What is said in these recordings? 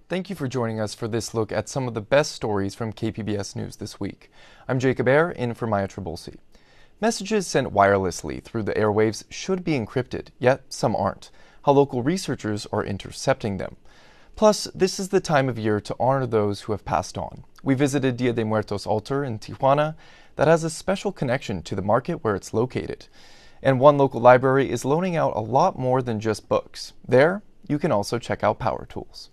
Thank you for joining us for this look at some of the best stories from KPBS News this week. I'm Jacob Ayer, in for Maya Trabulsi. Messages sent wirelessly through the airwaves should be encrypted, yet some aren't. How local researchers are intercepting them. Plus, this is the time of year to honor those who have passed on. We visited Dia de Muertos altar in Tijuana that has a special connection to the market where it's located. And one local library is loaning out a lot more than just books. There, you can also check out power tools.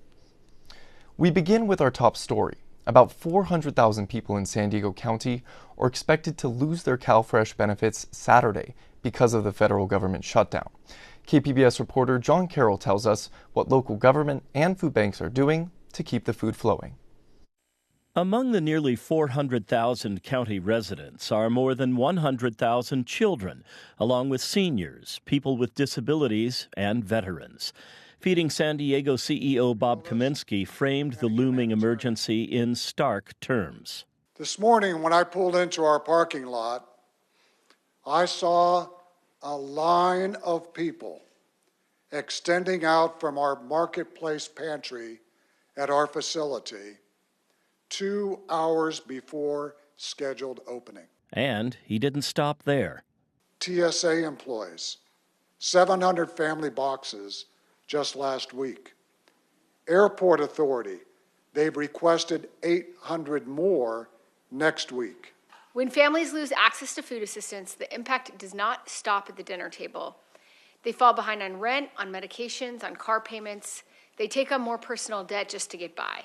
We begin with our top story. About 400,000 people in San Diego County are expected to lose their CalFresh benefits Saturday because of the federal government shutdown. KPBS reporter John Carroll tells us what local government and food banks are doing to keep the food flowing. Among the nearly 400,000 county residents are more than 100,000 children, along with seniors, people with disabilities, and veterans. Feeding San Diego CEO Bob Kaminsky framed the looming emergency in stark terms. This morning, when I pulled into our parking lot, I saw a line of people extending out from our marketplace pantry at our facility 2 hours before scheduled opening. And he didn't stop there. TSA employees, 700 family boxes just last week. Airport Authority, they've requested 800 more next week. When families lose access to food assistance, the impact does not stop at the dinner table. They fall behind on rent, on medications, on car payments. They take on more personal debt just to get by.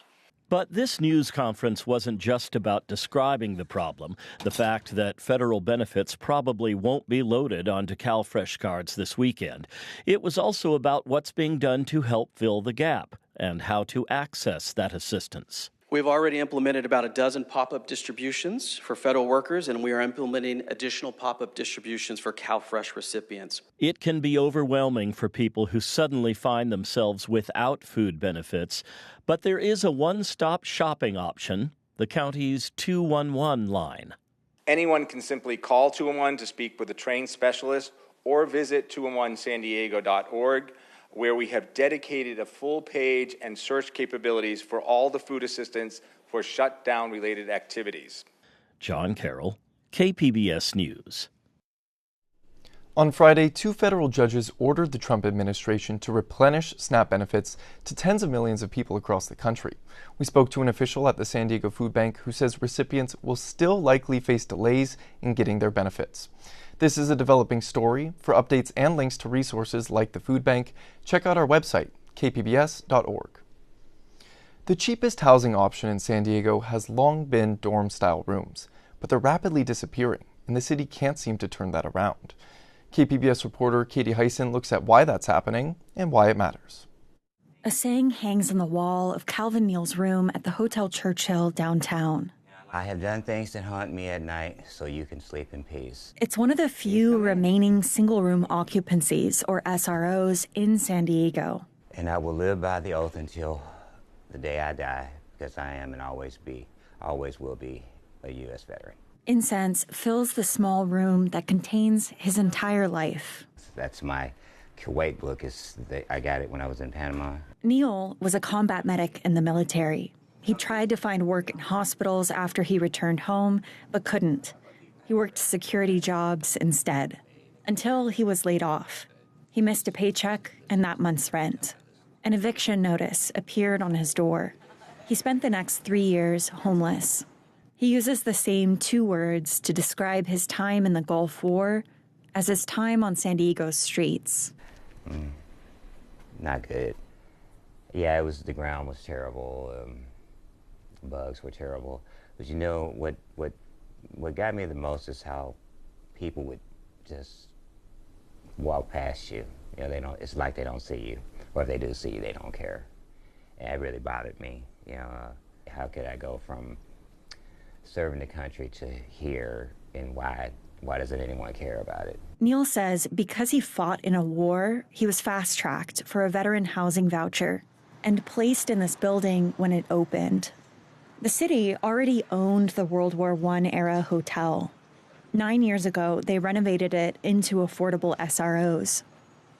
But this news conference wasn't just about describing the problem, the fact that federal benefits probably won't be loaded onto CalFresh cards this weekend. It was also about what's being done to help fill the gap and how to access that assistance. We've already implemented about a dozen pop-up distributions for federal workers, and we are implementing additional pop-up distributions for CalFresh recipients. It can be overwhelming for people who suddenly find themselves without food benefits, but there is a one-stop shopping option, the county's 211 line. Anyone can simply call 211 to speak with a trained specialist or visit 211sandiego.org. where we have dedicated a full page and search capabilities for all the food assistance for shutdown-related activities. John Carroll, KPBS News. On Friday, 2 federal judges ordered the Trump administration to replenish SNAP benefits to tens of millions of people across the country. We spoke to an official at the San Diego Food Bank who says recipients will still likely face delays in getting their benefits. This is a developing story. For updates and links to resources like the food bank, check out our website, kpbs.org. The cheapest housing option in San Diego has long been dorm-style rooms, but they're rapidly disappearing, and the city can't seem to turn that around. KPBS reporter Katie Hyson looks at why that's happening and why it matters. A saying hangs on the wall of Calvin Neal's room at the Hotel Churchill downtown. I have done things that haunt me at night so you can sleep in peace. It's one of the few remaining single-room occupancies, or SROs, in San Diego. And I will live by the oath until the day I die, because I am and always will be a U.S. veteran. Incense fills the small room that contains his entire life. That's my Kuwait book. I got it when I was in Panama. Neal was a combat medic in the military. He tried to find work in hospitals after he returned home, but couldn't. He worked security jobs instead, until he was laid off. He missed a paycheck and that month's rent. An eviction notice appeared on his door. He spent the next 3 years homeless. He uses the same 2 words to describe his time in the Gulf War as his time on San Diego's streets. Not good. Yeah, the ground was terrible. Bugs were terrible. But you know, what got me the most is how people would just walk past you. You know, it's like they don't see you. Or if they do see you, they don't care. And it really bothered me. You know, how could I go from serving the country to here, and why doesn't anyone care about it? Neal says because he fought in a war, he was fast-tracked for a veteran housing voucher and placed in this building when it opened. The city already owned the World War I-era hotel. 9 years ago, they renovated it into affordable SROs.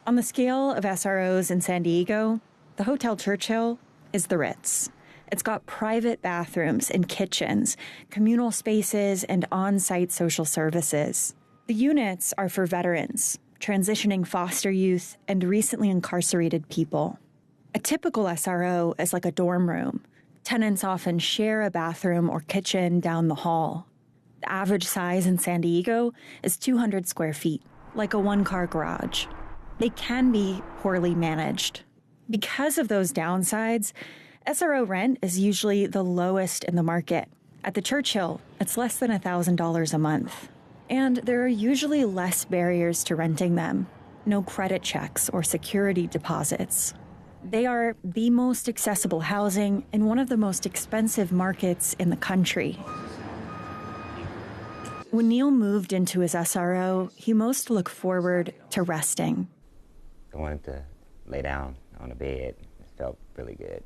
On the scale of SROs in San Diego, the Hotel Churchill is the Ritz. It's got private bathrooms and kitchens, communal spaces, and on-site social services. The units are for veterans, transitioning foster youth, and recently incarcerated people. A typical SRO is like a dorm room. Tenants often share a bathroom or kitchen down the hall. The average size in San Diego is 200 square feet, like a one-car garage. They can be poorly managed. Because of those downsides, SRO rent is usually the lowest in the market. At the Churchill, it's less than $1,000 a month. And there are usually less barriers to renting them. No credit checks or security deposits. They are the most accessible housing in one of the most expensive markets in the country. When Neil moved into his SRO, he most looked forward to resting. I wanted to lay down on a bed. It felt really good,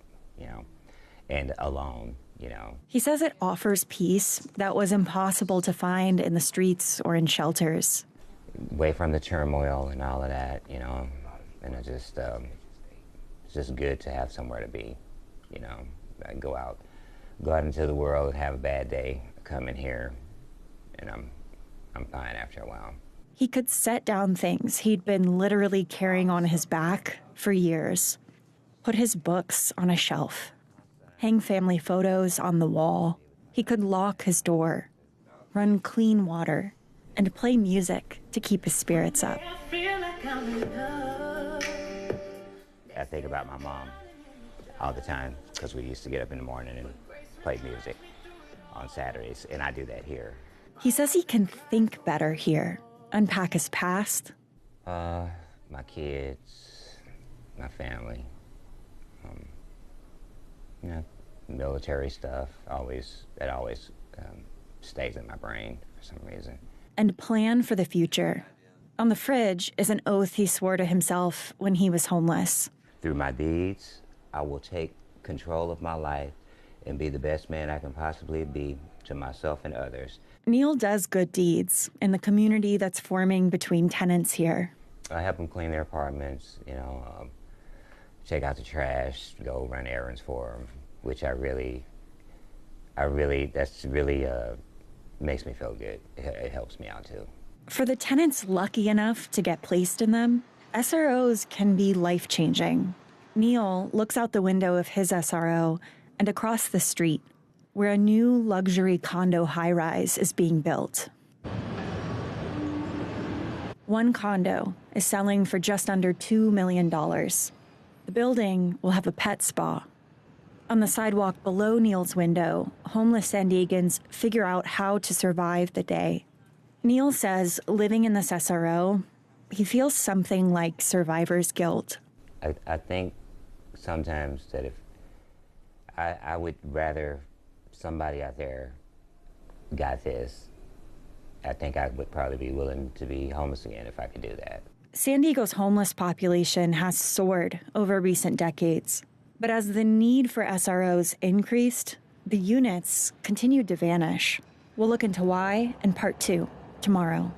and alone, He says it offers peace that was impossible to find in the streets or in shelters. Away from the turmoil and all of that, and it's just good to have somewhere to be, I go out into the world, have a bad day, come in here, and I'm fine after a while. He could set down things he'd been literally carrying on his back for years, put his books on a shelf, hang family photos on the wall. He could lock his door, run clean water, and play music to keep his spirits up. I think about my mom all the time because we used to get up in the morning and play music on Saturdays, and I do that here. He says he can think better here, unpack his past. My kids, my family, military stuff, that always stays in my brain for some reason. And plan for the future. On the fridge is an oath he swore to himself when he was homeless. Through my deeds, I will take control of my life and be the best man I can possibly be to myself and others. Neil does good deeds in the community that's forming between tenants here. I help them clean their apartments, take out the trash, go run errands for them, which that's really makes me feel good. It helps me out too. For the tenants lucky enough to get placed in them, SROs can be life-changing. Neil looks out the window of his SRO and across the street, where a new luxury condo high-rise is being built. One condo is selling for just under $2 million. The building will have a pet spa. On the sidewalk below Neil's window, homeless San Diegans figure out how to survive the day. Neil says living in this SRO, he feels something like survivor's guilt. I think sometimes that if I would rather somebody out there got this, I think I would probably be willing to be homeless again if I could do that. San Diego's homeless population has soared over recent decades. But as the need for SROs increased, the units continued to vanish. We'll look into why in part 2 tomorrow.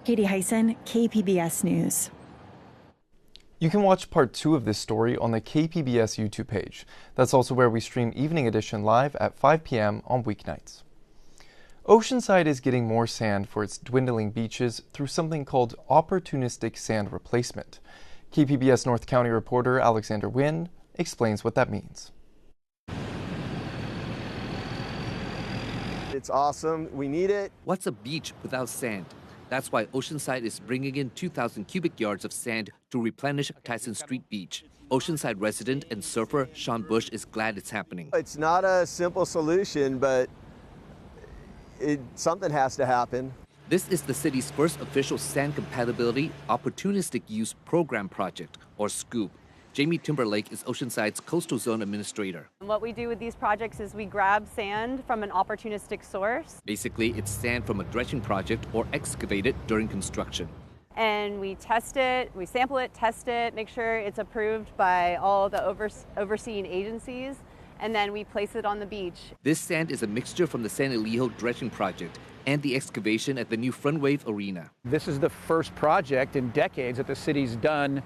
Katie Hyson, KPBS News. You can watch part 2 of this story on the KPBS YouTube page. That's also where we stream Evening Edition live at 5 p.m. on weeknights. Oceanside is getting more sand for its dwindling beaches through something called opportunistic sand replacement. KPBS North County reporter Alexander Wynn explains what that means. It's awesome. We need it. What's a beach without sand? That's why Oceanside is bringing in 2,000 cubic yards of sand to replenish Tyson Street Beach. Oceanside resident and surfer Sean Bush is glad it's happening. It's not a simple solution, but something has to happen. This is the city's first official sand compatibility opportunistic use program project, or SCOOP. Jamie Timberlake is Oceanside's coastal zone administrator. What we do with these projects is we grab sand from an opportunistic source. Basically, it's sand from a dredging project or excavated during construction. And we test it, we sample it, test it, make sure it's approved by all the overseeing agencies, and then we place it on the beach. This sand is a mixture from the San Elijo dredging project and the excavation at the new Front Wave Arena. This is the first project in decades that the city's done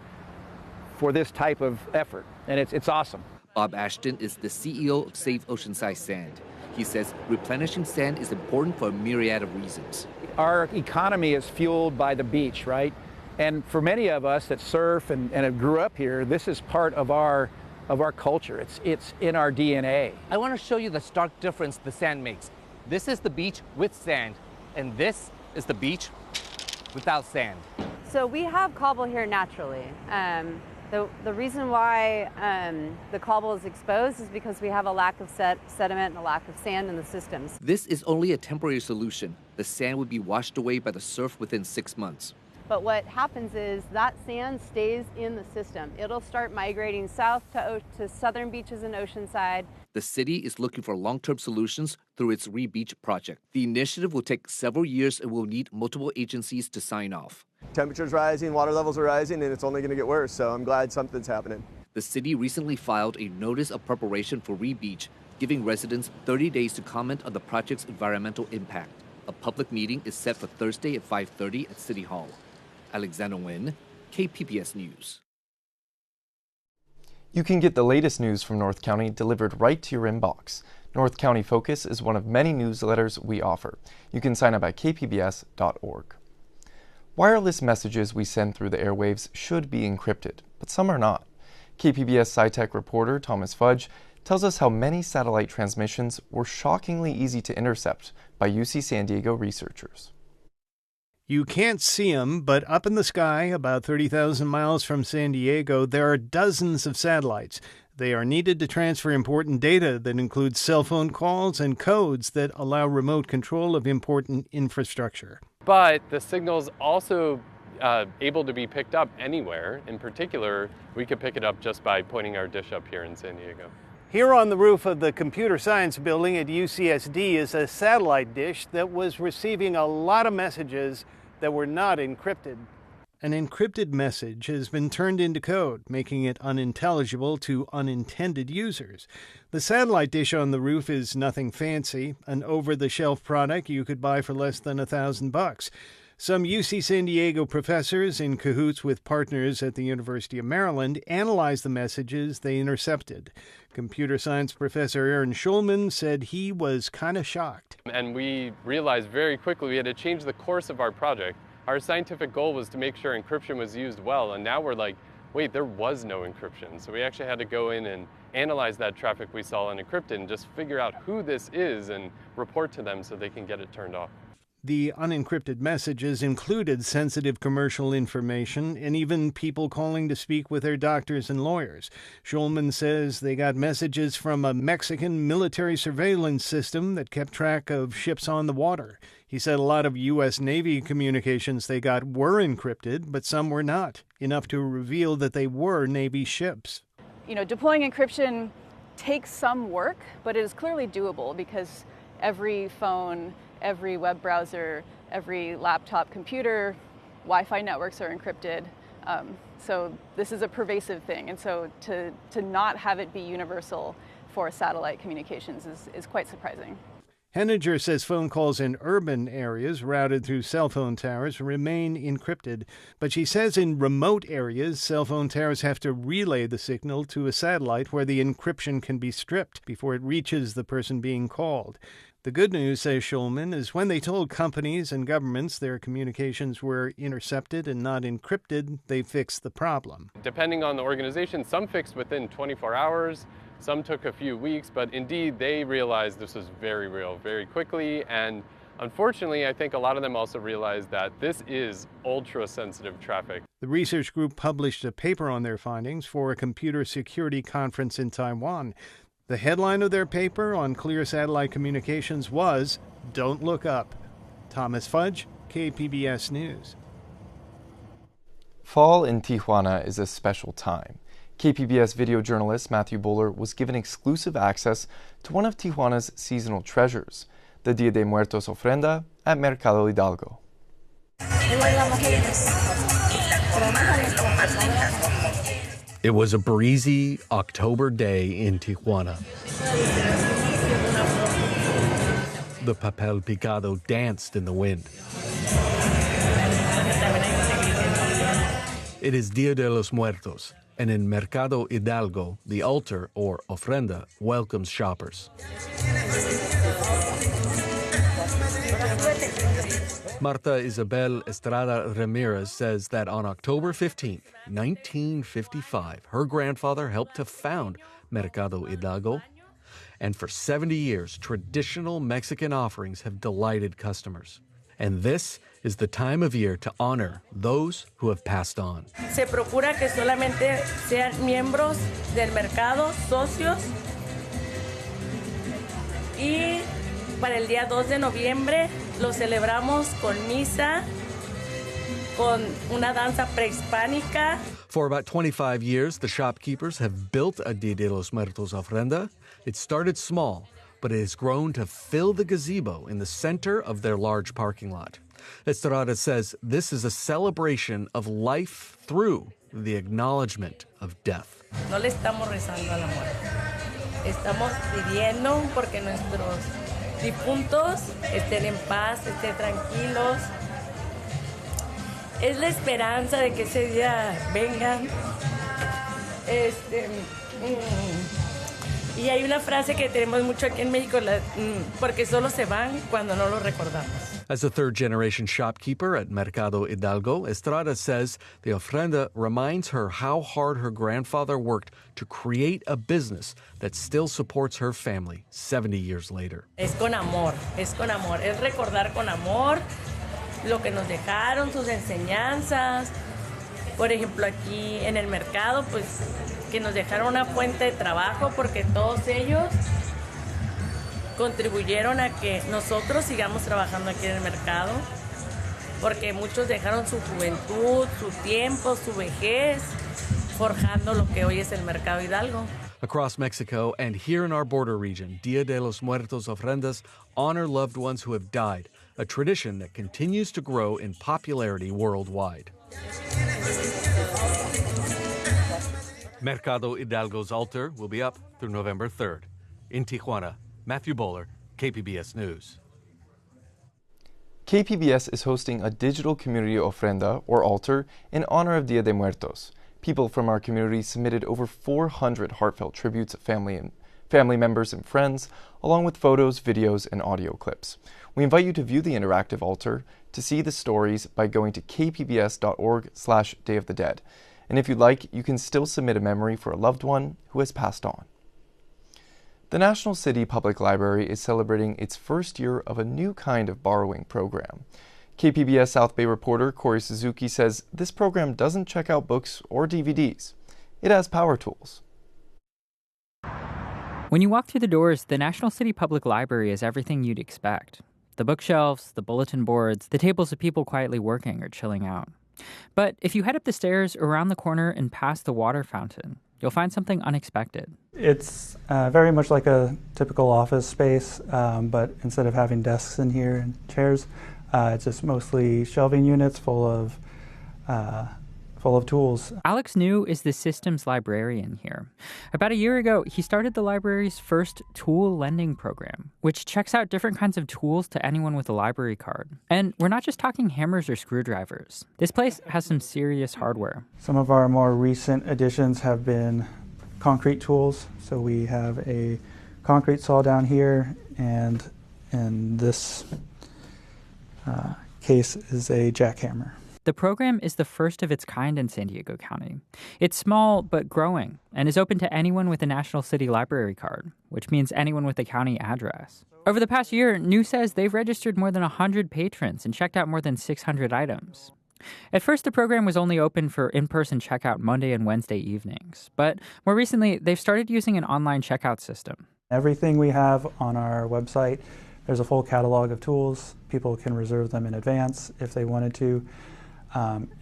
for this type of effort, and it's awesome. Bob Ashton is the CEO of Save Oceanside Sand. He says replenishing sand is important for a myriad of reasons. Our economy is fueled by the beach, right? And for many of us that surf and grew up here, this is part of our culture. It's in our DNA. I want to show you the stark difference the sand makes. This is the beach with sand, and this is the beach without sand. So we have cobble here naturally. The reason why the cobble is exposed is because we have a lack of sediment and a lack of sand in the systems. This is only a temporary solution. The sand would be washed away by the surf within 6 months. But what happens is that sand stays in the system. It'll start migrating south to southern beaches and Oceanside. The city is looking for long-term solutions through its Re-Beach project. The initiative will take several years and will need multiple agencies to sign off. Temperature's rising, water levels are rising, and it's only going to get worse, so I'm glad something's happening. The city recently filed a notice of preparation for Re-Beach, giving residents 30 days to comment on the project's environmental impact. A public meeting is set for Thursday at 5:30 at City Hall. Alexander Nguyen, KPBS News. You can get the latest news from North County delivered right to your inbox. North County Focus is one of many newsletters we offer. You can sign up at kpbs.org. Wireless messages we send through the airwaves should be encrypted, but some are not. KPBS SciTech reporter Thomas Fudge tells us how many satellite transmissions were shockingly easy to intercept by UC San Diego researchers. You can't see them, but up in the sky, about 30,000 miles from San Diego, there are dozens of satellites. They are needed to transfer important data that includes cell phone calls and codes that allow remote control of important infrastructure. But the signal's also able to be picked up anywhere. In particular, we could pick it up just by pointing our dish up here in San Diego. Here on the roof of the Computer Science Building at UCSD is a satellite dish that was receiving a lot of messages that were not encrypted. An encrypted message has been turned into code, making it unintelligible to unintended users. The satellite dish on the roof is nothing fancy, an over-the-shelf product you could buy for less than $1,000. Some UC San Diego professors, in cahoots with partners at the University of Maryland, analyzed the messages they intercepted. Computer science professor Aaron Schulman said he was kind of shocked. And we realized very quickly we had to change the course of our project. Our scientific goal was to make sure encryption was used well, and now we're like, wait, there was no encryption. So we actually had to go in and analyze that traffic we saw unencrypted and just figure out who this is and report to them so they can get it turned off. The unencrypted messages included sensitive commercial information and even people calling to speak with their doctors and lawyers. Schulman says they got messages from a Mexican military surveillance system that kept track of ships on the water. He said a lot of U.S. Navy communications they got were encrypted, but some were not, enough to reveal that they were Navy ships. Deploying encryption takes some work, but it is clearly doable because every phone, every web browser, every laptop computer, Wi-Fi networks are encrypted. So this is a pervasive thing. And so to not have it be universal for satellite communications is quite surprising. Henninger says phone calls in urban areas routed through cell phone towers remain encrypted, but she says in remote areas, cell phone towers have to relay the signal to a satellite where the encryption can be stripped before it reaches the person being called. The good news, says Schulman, is when they told companies and governments their communications were intercepted and not encrypted, they fixed the problem. Depending on the organization, some fixed within 24 hours, some took a few weeks, but indeed they realized this was very real very quickly. And unfortunately, I think a lot of them also realized that this is ultra-sensitive traffic. The research group published a paper on their findings for a computer security conference in Taiwan. The headline of their paper on clear satellite communications was, "Don't Look Up." Thomas Fudge, KPBS News. Fall in Tijuana is a special time. KPBS video journalist Matthew Bowler was given exclusive access to one of Tijuana's seasonal treasures, the Día de Muertos ofrenda at Mercado Hidalgo. It was a breezy October day in Tijuana. The papel picado danced in the wind. It is Día de los Muertos, And in Mercado Hidalgo, the altar, or ofrenda, welcomes shoppers. Marta Isabel Estrada Ramirez says that on October 15, 1955, her grandfather helped to found Mercado Hidalgo. And for 70 years, traditional Mexican offerings have delighted customers. And this is the time of year to honor those who have passed on. Se procura que solamente sean miembros del mercado, socios. Y para el día 2 de noviembre lo celebramos con misa, con una danza prehispánica. For about 25 years, the shopkeepers have built a Dia de los Muertos ofrenda. It started small, but it has grown to fill the gazebo in the center of their large parking lot. Estrada says this is a celebration of life through the acknowledgement of death. No le estamos rezando a la muerte. Estamos pidiendo porque nuestros difuntos estén en paz, estén tranquilos. Es la esperanza de que ese día vengan. Y hay una frase que tenemos mucho aquí en México, porque solo se van cuando no los recordamos. As a third-generation shopkeeper at Mercado Hidalgo, Estrada says the ofrenda reminds her how hard her grandfather worked to create a business that still supports her family 70 years later. Es con amor, es recordar con amor lo que nos dejaron, sus enseñanzas. Por ejemplo, aquí en el mercado, pues que nos dejaron una fuente de trabajo porque todos ellos contribuyeron a que nosotros sigamos trabajando aquí en el mercado, porque muchos dejaron su juventud, su tiempo, su vejez, forjando lo que hoy es el Mercado Hidalgo. Across Mexico and here in our border region, Dia de los Muertos ofrendas honor loved ones who have died, a tradition that continues to grow in popularity worldwide. Mercado Hidalgo's altar will be up through November 3rd. In Tijuana, Matthew Bowler, KPBS News. KPBS is hosting a digital community ofrenda, or altar, in honor of Dia de Muertos. People from our community submitted over 400 heartfelt tributes of family members and friends, along with photos, videos, and audio clips. We invite you to view the interactive altar to see the stories by going to kpbs.org/Day of the Dead. And if you'd like, you can still submit a memory for a loved one who has passed on. The National City Public Library is celebrating its first year of a new kind of borrowing program. KPBS South Bay reporter Corey Suzuki says this program doesn't check out books or DVDs. It has power tools. When you walk through the doors, the National City Public Library is everything you'd expect. The bookshelves, the bulletin boards, the tables of people quietly working or chilling out. But if you head up the stairs, around the corner, and past the water fountain, you'll find something unexpected. It's very much like a typical office space, but instead of having desks in here and chairs, it's just mostly shelving units full of tools. Alex New is the systems librarian here. About a year ago, he started the library's first tool lending program, which checks out different kinds of tools to anyone with a library card. And we're not just talking hammers or screwdrivers. This place has some serious hardware. Some of our more recent additions have been concrete tools. So we have a concrete saw down here, and in this case is a jackhammer. The program is the first of its kind in San Diego County. It's small but growing and is open to anyone with a National City Library card, which means anyone with a county address. Over the past year, New says they've registered more than 100 patrons and checked out more than 600 items. At first, the program was only open for in-person checkout Monday and Wednesday evenings, but more recently, they've started using an online checkout system. Everything we have on our website, there's a full catalog of tools. People can reserve them in advance if they wanted to.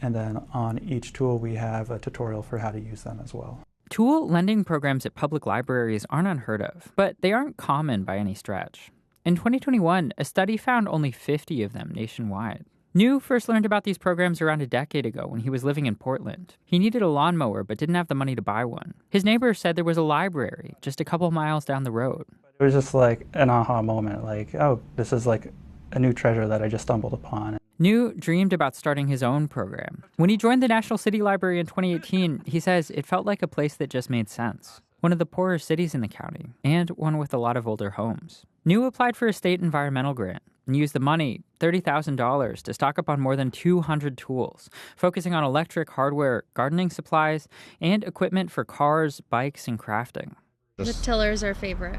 And then on each tool, we have a tutorial for how to use them as well. Tool lending programs at public libraries aren't unheard of, but they aren't common by any stretch. In 2021, a study found only 50 of them nationwide. New first learned about these programs around a decade ago when he was living in Portland. He needed a lawnmower but didn't have the money to buy one. His neighbor said there was a library just a couple miles down the road. It was just like an aha moment, like, oh, this is like a new treasure that I just stumbled upon. New dreamed about starting his own program. When he joined the National City Library in 2018, he says it felt like a place that just made sense. One of the poorer cities in the county, and one with a lot of older homes. New applied for a state environmental grant and used the money, $30,000, to stock up on more than 200 tools, focusing on electric hardware, gardening supplies, and equipment for cars, bikes, and crafting. The tiller's our favorite.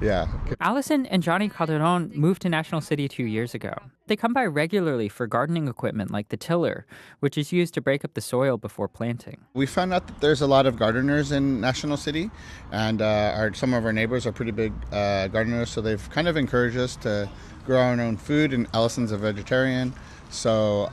Yeah. Allison and Johnny Calderon moved to National City 2 years ago. They come by regularly for gardening equipment like the tiller, which is used to break up the soil before planting. We found out that there's a lot of gardeners in National City, and some of our neighbors are pretty big gardeners, so they've kind of encouraged us to grow our own food, and Allison's a vegetarian. So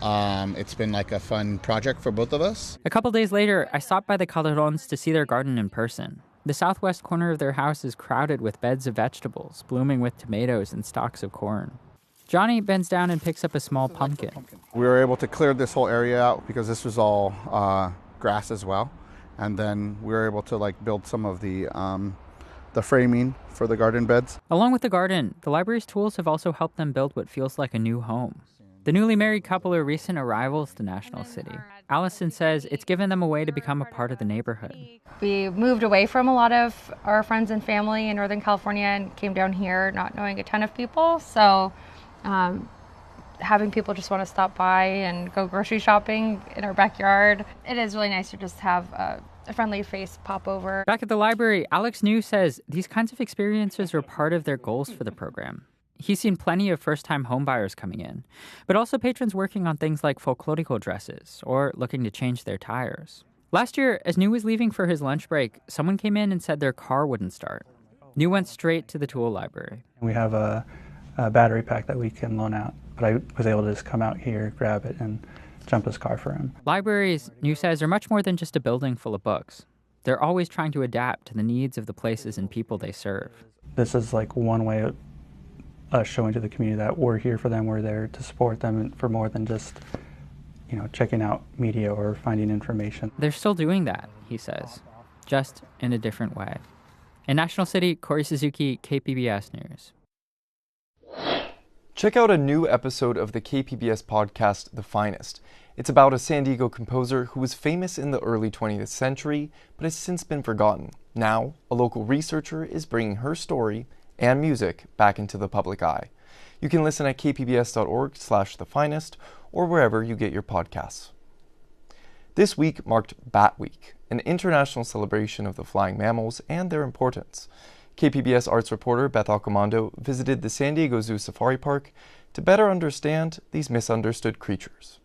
it's been like a fun project for both of us. A couple days later, I stopped by the Calderons to see their garden in person. The southwest corner of their house is crowded with beds of vegetables, blooming with tomatoes and stalks of corn. Johnny bends down and picks up a small pumpkin. We were able to clear this whole area out because this was all grass as well. And then we were able to build some of the framing for the garden beds. Along with the garden, the library's tools have also helped them build what feels like a new home. The newly married couple are recent arrivals to National City. Allison says it's given them a way to become a part of the neighborhood. We moved away from a lot of our friends and family in Northern California and came down here not knowing a ton of people. So having people just want to stop by and go grocery shopping in our backyard, it is really nice to just have a friendly face pop over. Back at the library, Alex New says these kinds of experiences are part of their goals for the program. He's seen plenty of first-time homebuyers coming in, but also patrons working on things like folklorico dresses or looking to change their tires. Last year, as New was leaving for his lunch break, someone came in and said their car wouldn't start. New went straight to the tool library. We have a battery pack that we can loan out, but I was able to just come out here, grab it, and jump his car for him. Libraries, New says, are much more than just a building full of books. They're always trying to adapt to the needs of the places and people they serve. This is one way of us showing to the community that we're here for them, we're there to support them, and for more than just, checking out media or finding information. They're still doing that, he says, just in a different way. In National City, Corey Suzuki, KPBS News. Check out a new episode of the KPBS podcast, The Finest. It's about a San Diego composer who was famous in the early 20th century, but has since been forgotten. Now, a local researcher is bringing her story and music back into the public eye. You can listen at kpbs.org/thefinest or wherever you get your podcasts. This week marked Bat Week, an international celebration of the flying mammals and their importance. KPBS arts reporter Beth Alcomando visited the San Diego Zoo Safari Park to better understand these misunderstood creatures.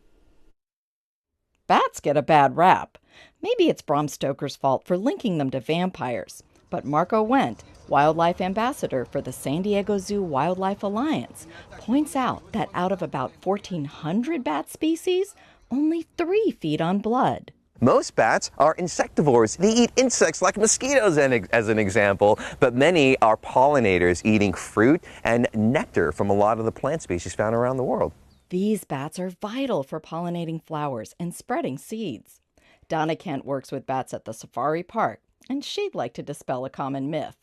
Bats get a bad rap. Maybe it's Bram Stoker's fault for linking them to vampires. But Marco Wendt, wildlife ambassador for the San Diego Zoo Wildlife Alliance, points out that out of about 1,400 bat species, only 3 feed on blood. Most bats are insectivores. They eat insects like mosquitoes, as an example, but many are pollinators, eating fruit and nectar from a lot of the plant species found around the world. These bats are vital for pollinating flowers and spreading seeds. Donna Kent works with bats at the safari park, and she'd like to dispel a common myth.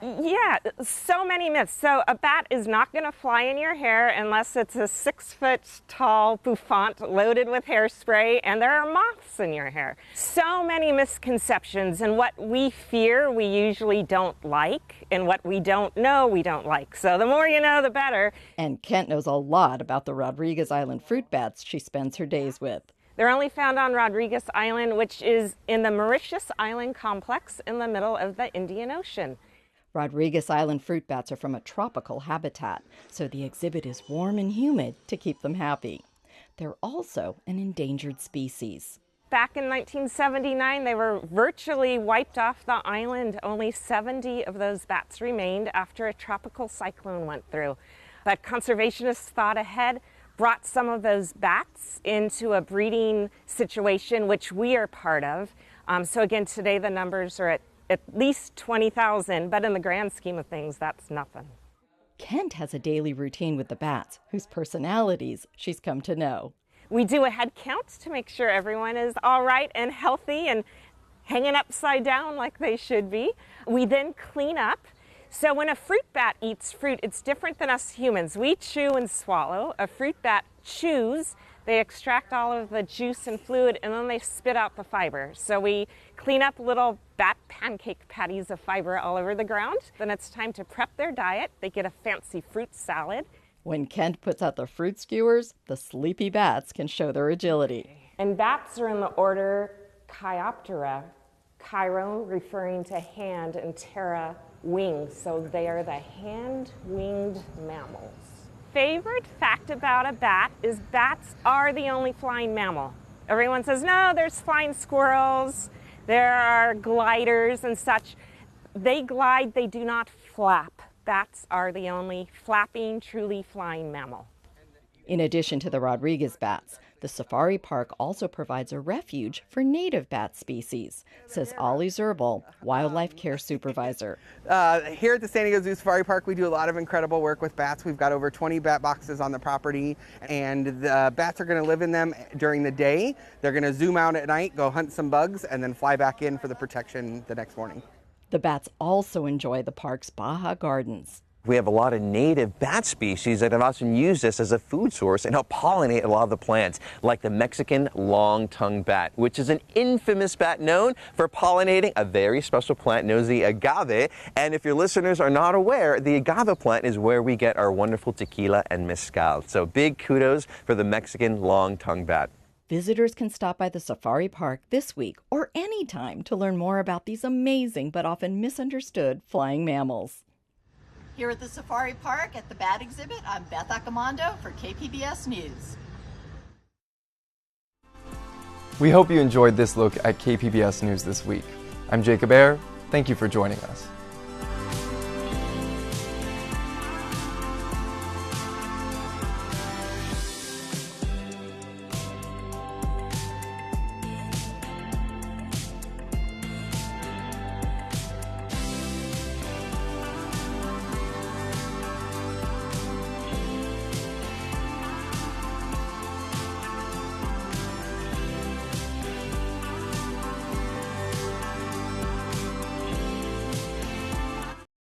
Yeah, so many myths. So a bat is not going to fly in your hair unless it's a 6-foot-tall bouffant loaded with hairspray, and there are moths in your hair. So many misconceptions, and what we fear we usually don't like, and what we don't know we don't like. So the more you know, the better. And Kent knows a lot about the Rodriguez Island fruit bats she spends her days with. They're only found on Rodriguez Island, which is in the Mauritius Island complex in the middle of the Indian Ocean. Rodriguez Island fruit bats are from a tropical habitat, so the exhibit is warm and humid to keep them happy. They're also an endangered species. Back in 1979, they were virtually wiped off the island. Only 70 of those bats remained after a tropical cyclone went through. But conservationists thought ahead, brought some of those bats into a breeding situation, which we are part of. So again, today the numbers are at least 20,000, but in the grand scheme of things, that's nothing. Kent has a daily routine with the bats, whose personalities she's come to know. We do a head count to make sure everyone is all right and healthy and hanging upside down like they should be. We then clean up. So when a fruit bat eats fruit, it's different than us humans. We chew and swallow. A fruit bat chews. They extract all of the juice and fluid, and then they spit out the fiber. So we clean up little bat pancake patties of fiber all over the ground. Then it's time to prep their diet. They get a fancy fruit salad. When Kent puts out the fruit skewers, the sleepy bats can show their agility. And bats are in the order Chiroptera, chiron referring to hand and ptera, wings. So they are the hand-winged mammals. Favorite fact about a bat is bats are the only flying mammal. Everyone says, no, there's flying squirrels, there are gliders and such. They glide, they do not flap. Bats are the only flapping, truly flying mammal. In addition to the Rodriguez bats, the safari park also provides a refuge for native bat species, says Ollie Zerbel, wildlife care supervisor. Here at the San Diego Zoo Safari Park, we do a lot of incredible work with bats. We've got over 20 bat boxes on the property, and the bats are going to live in them during the day. They're going to zoom out at night, go hunt some bugs, and then fly back in for the protection the next morning. The bats also enjoy the park's Baja Gardens. We have a lot of native bat species that have often used this as a food source and help pollinate a lot of the plants, like the Mexican long-tongued bat, which is an infamous bat known for pollinating a very special plant known as the agave. And if your listeners are not aware, the agave plant is where we get our wonderful tequila and mezcal. So big kudos for the Mexican long-tongued bat. Visitors can stop by the safari park this week or anytime to learn more about these amazing but often misunderstood flying mammals. Here at the Safari Park at the Bat Exhibit, I'm Beth Accomando for KPBS News. We hope you enjoyed this look at KPBS News this week. I'm Jacob Ayer. Thank you for joining us.